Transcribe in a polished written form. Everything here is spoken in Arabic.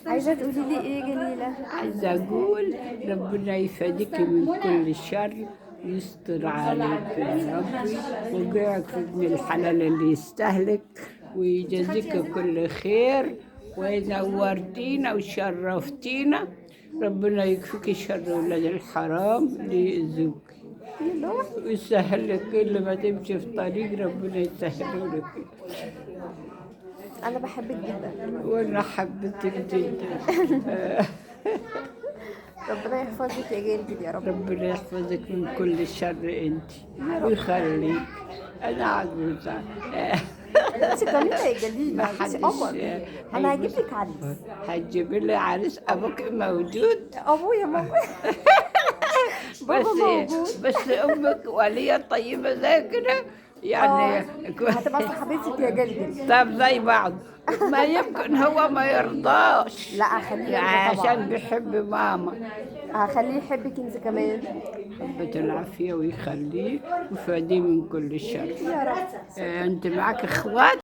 عايزة تقولي لي ايه جليلة؟ عايزة أقول ربنا يفاديك من كل شر ويستر عليك يا ربي ويوقعك في ابن الحلال اللي يستهلك ويجازيك كل خير ونورتينا وشرفتينا. ربنا يكفيك شر ولاد الحرام اللي يأذوك ويسهل لك كل ما تمشي في طريق ربنا يسهله لك. انا بحبك جدا. وانا حبيتك جدا. ربنا يحفظك يا جلجل يا رب. ربنا يحفظك من كل شر انت ويخليك. انا عجوزة. انت جميلة يا جليلة، ما انت حدش قمر. انا هجيب لك عريس. هتجيب لي عريس؟ ابوك موجود؟ ابويا موجود. بابا موجود. بس امك ولية طيبة زي كده يعني. هتبقى صاحبتك يا جلجل. طب زي بعض. ما يمكن هو ما يرضاش. لا هخليه يرضى عشان طبعا. بيحب ماما. هخليه يحبك انت كمان. ربنا العافية ويخليه ويفاديه من كل شر. يا رب. انت معك اخوات؟